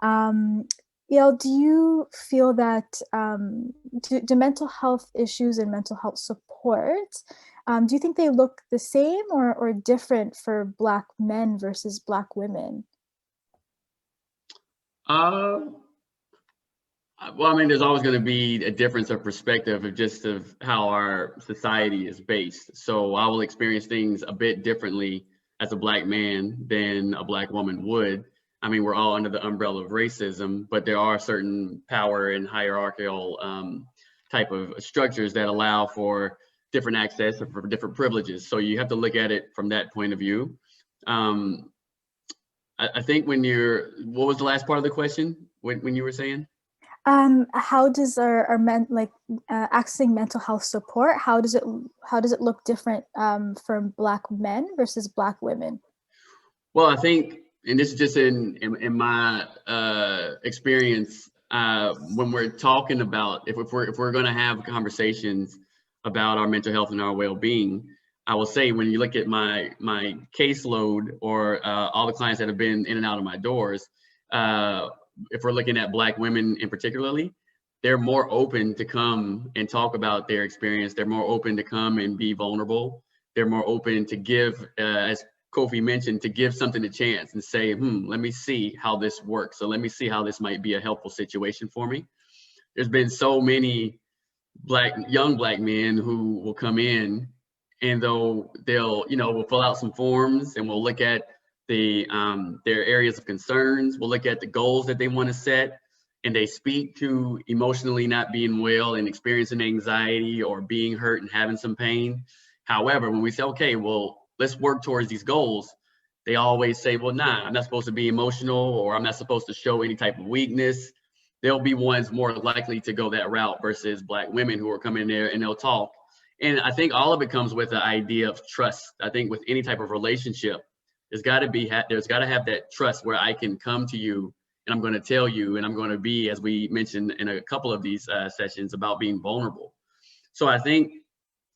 Um, Yael, do you feel that do mental health issues and mental health support, do you think they look the same or different for Black men versus Black women? Uh, well, I mean, there's always going to be a difference of perspective of just of how our society is based. So I will experience things a bit differently as a Black man than a Black woman would. I mean, we're all under the umbrella of racism, but there are certain power and hierarchical type of structures that allow for different access or for different privileges. So you have to look at it from that point of view. Um, I think what was the last part of the question when you were saying? How does our men accessing mental health support? How does it look different from Black men versus Black women? Well, I think, and this is just in my experience, when we're talking about if we're going to have conversations about our mental health and our well-being, I will say when you look at my caseload or all the clients that have been in and out of my doors, if we're looking at Black women in particularly, they're more open to come and talk about their experience. They're more open to come and be vulnerable. They're more open to give, as Kofi mentioned, to give something a chance and say, let me see how this works. So let me see how this might be a helpful situation for me. There's been so many young Black men who will come in and they'll we'll fill out some forms and we'll look at their areas of concerns. We'll look at the goals that they want to set, and they speak to emotionally not being well and experiencing anxiety or being hurt and having some pain. However, when we say, okay, well, let's work towards these goals, they always say, well, nah, I'm not supposed to be emotional, or I'm not supposed to show any type of weakness. They'll be ones more likely to go that route versus Black women who are coming in there and they'll talk. And I think all of it comes with the idea of trust. I think with any type of relationship, there's got to have that trust where I can come to you and I'm going to tell you, and I'm going to be, as we mentioned in a couple of these sessions, about being vulnerable. So I think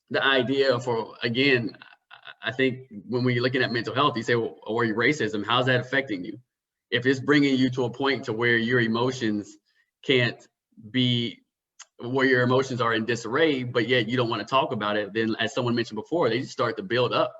the idea again, I think when we're looking at mental health, you say, well, or your racism, how's that affecting you? If it's bringing you to a point to where your emotions can't be, where your emotions are in disarray, but yet you don't want to talk about it, then as someone mentioned before, they just start to build up.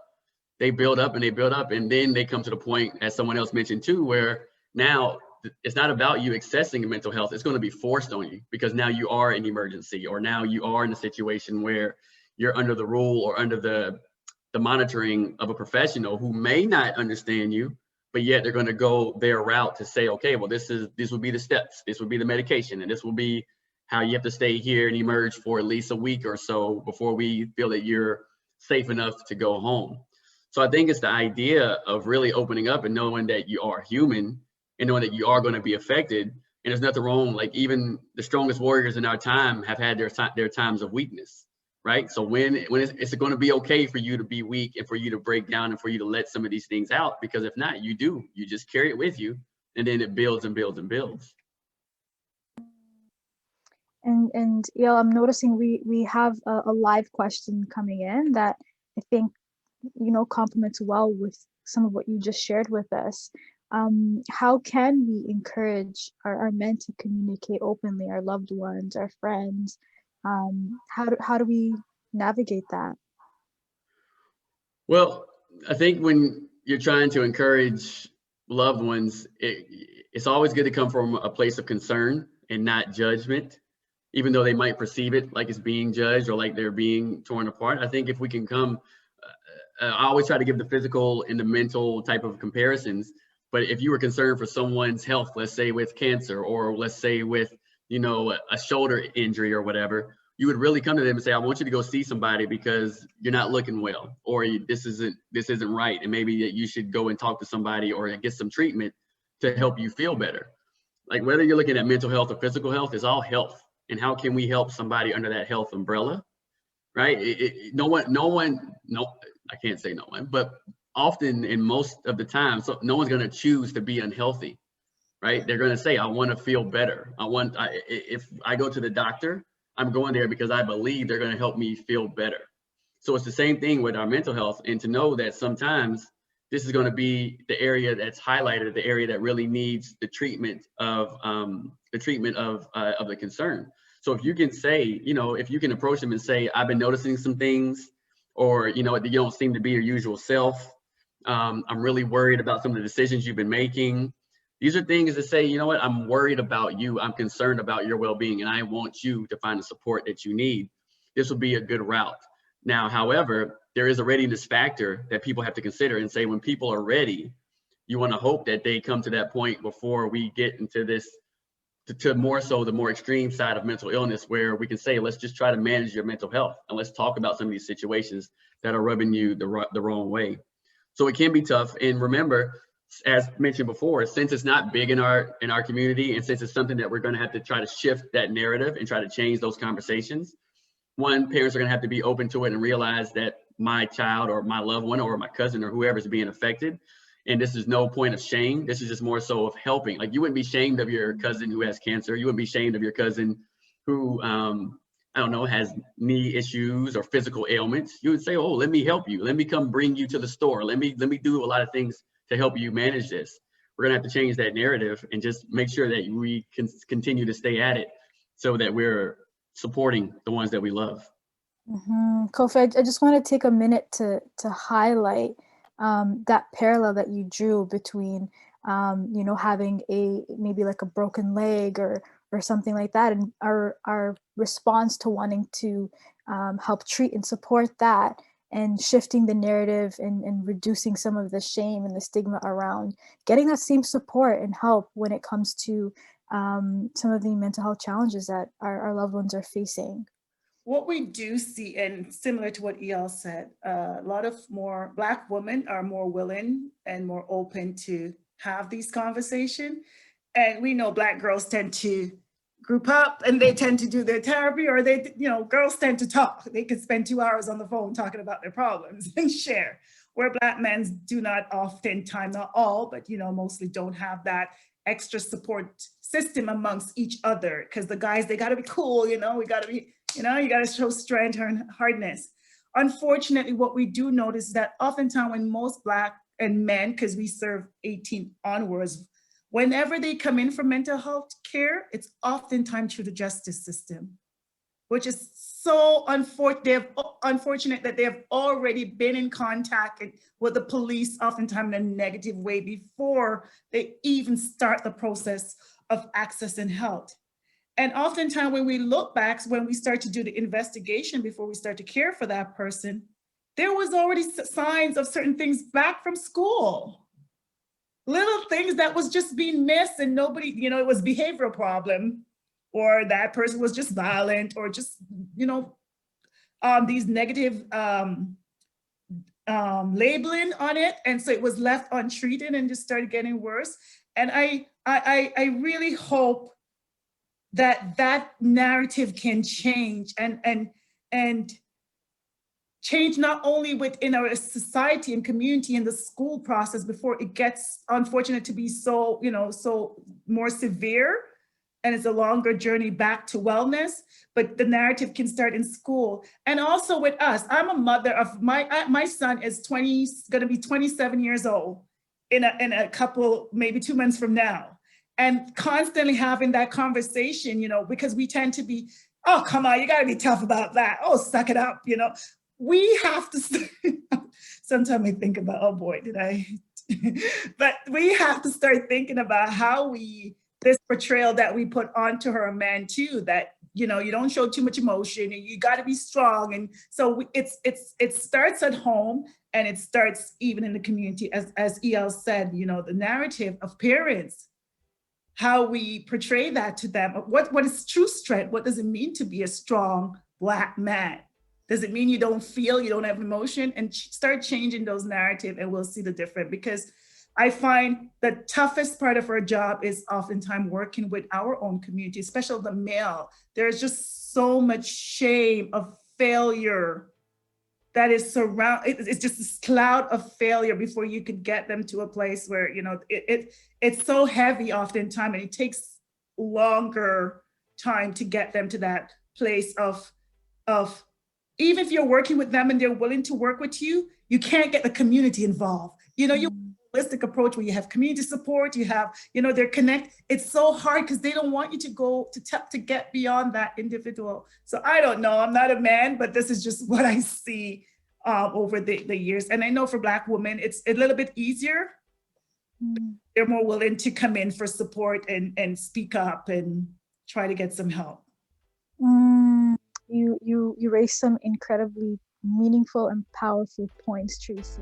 They build up and they build up, and then they come to the point, as someone else mentioned too, where now it's not about you accessing mental health. It's going to be forced on you because now you are in emergency, or now you are in a situation where you're under the rule or under the monitoring of a professional who may not understand you, but yet they're going to go their route to say, okay, well, this would be the steps, this would be the medication, and this will be how you have to stay here and emerge for at least a week or so before we feel that you're safe enough to go home. So I think it's the idea of really opening up and knowing that you are human and knowing that you are going to be affected. And there's nothing wrong. Like even the strongest warriors in our time have had their times of weakness, right? So when it's going to be okay for you to be weak and for you to break down and for you to let some of these things out, because if not, you just carry it with you, and then it builds and builds and builds. And Yael, I'm noticing we have a live question coming in that I think complements well with some of what you just shared with us. How can we encourage our men to communicate openly, our loved ones, our friends? How do we navigate that? Well, I think when you're trying to encourage loved ones, it's always good to come from a place of concern and not judgment, even though they might perceive it like it's being judged or like they're being torn apart. I think if we can come, I always try to give the physical and the mental type of comparisons. But if you were concerned for someone's health, let's say with cancer, or let's say with, a shoulder injury or whatever, you would really come to them and say, I want you to go see somebody because you're not looking well, or this isn't right. And maybe that you should go and talk to somebody or get some treatment to help you feel better. Like whether you're looking at mental health or physical health, is all health. And how can we help somebody under that health umbrella? Right? I can't say no one, but often in most of the time, so no one's going to choose to be unhealthy, right? They're going to say, I want to feel better. If I go to the doctor, I'm going there because I believe they're going to help me feel better. So it's the same thing with our mental health, and to know that sometimes this is going to be the area that's highlighted, the area that really needs the treatment of the concern. So if you can say, if you can approach them and say, I've been noticing some things, or, you don't seem to be your usual self. I'm really worried about some of the decisions you've been making. These are things to say, you know what, I'm worried about you. I'm concerned about your well-being, and I want you to find the support that you need. This will be a good route. Now, however, there is a readiness factor that people have to consider and say, when people are ready, you want to hope that they come to that point before we get into this, to more so the more extreme side of mental illness, where we can say, let's just try to manage your mental health, and let's talk about some of these situations that are rubbing you the wrong way. So it can be tough. And remember, as mentioned before, since it's not big in our community, and since it's something that we're going to have to try to shift that narrative and try to change those conversations, parents are going to have to be open to it and realize that my child or my loved one or my cousin or whoever is being affected. And this is no point of shame. This is just more so of helping. Like, you wouldn't be shamed of your cousin who has cancer. You wouldn't be shamed of your cousin who, I don't know, has knee issues or physical ailments. You would say, oh, let me help you. Let me come bring you to the store. Let me do a lot of things to help you manage this. We're gonna have to change that narrative and just make sure that we can continue to stay at it so that we're supporting the ones that we love. Mm-hmm. Kofi, I just want to take a minute to highlight that parallel that you drew between, having maybe like a broken leg or something like that, and our response to wanting to help treat and support that, and shifting the narrative and reducing some of the shame and the stigma around getting that same support and help when it comes to some of the mental health challenges that our loved ones are facing. What we do see, and similar to what El said, a lot of more Black women are more willing and more open to have these conversations. And we know Black girls tend to group up and they tend to do their therapy, or girls tend to talk. They could spend 2 hours on the phone talking about their problems and share, where Black men do not oftentimes, not all, but mostly don't have that extra support system amongst each other. Because the guys, they got to be cool, we got to be, you got to show strength and hardness. Unfortunately, what we do notice is that oftentimes when most Black and men, because we serve 18 onwards, whenever they come in for mental health care, it's oftentimes through the justice system, which is so unfortunate that they have already been in contact with the police, oftentimes in a negative way, before they even start the process of accessing help. And oftentimes when we look back, when we start to do the investigation before we start to care for that person, there was already signs of certain things back from school. Little things that was just being missed, and nobody, it was behavioral problem, or that person was just violent, or just, these negative labeling on it. And so it was left untreated and just started getting worse. And I really hope that narrative can change and change not only within our society and community and the school process before it gets unfortunate to be so more severe, and it's a longer journey back to wellness, but the narrative can start in school. And also with us, I'm a mother of my son is gonna be 27 years old in a couple, maybe 2 months from now. And constantly having that conversation, because we tend to be, oh, come on, you gotta be tough about that. Oh, suck it up, We have to, sometimes I think about, oh boy, did I? But we have to start thinking about how this portrayal that we put onto her man too, that, you don't show too much emotion and you gotta be strong. And so it starts at home, and it starts even in the community, as El said, the narrative of parents, how we portray that to them. What is true strength? What does it mean to be a strong Black man? Does it mean you don't feel, you don't have emotion? And start changing those narratives, and we'll see the difference. Because I find the toughest part of our job is oftentimes working with our own community, especially the male. There's just so much shame of failure that is it's just this cloud of failure before you could get them to a place where, it's so heavy oftentimes, and it takes longer time to get them to that place of even if you're working with them and they're willing to work with you, you can't get the community involved. You know, you holistic approach where you have community support, you have, you know, they're connect. It's so hard because they don't want you to go to get beyond that individual. So I don't know, I'm not a man, but this is just what I see over the years. And I know for Black women, it's a little bit easier. They're more willing to come in for support and speak up and try to get some help. You raised some incredibly meaningful and powerful points, Tracy.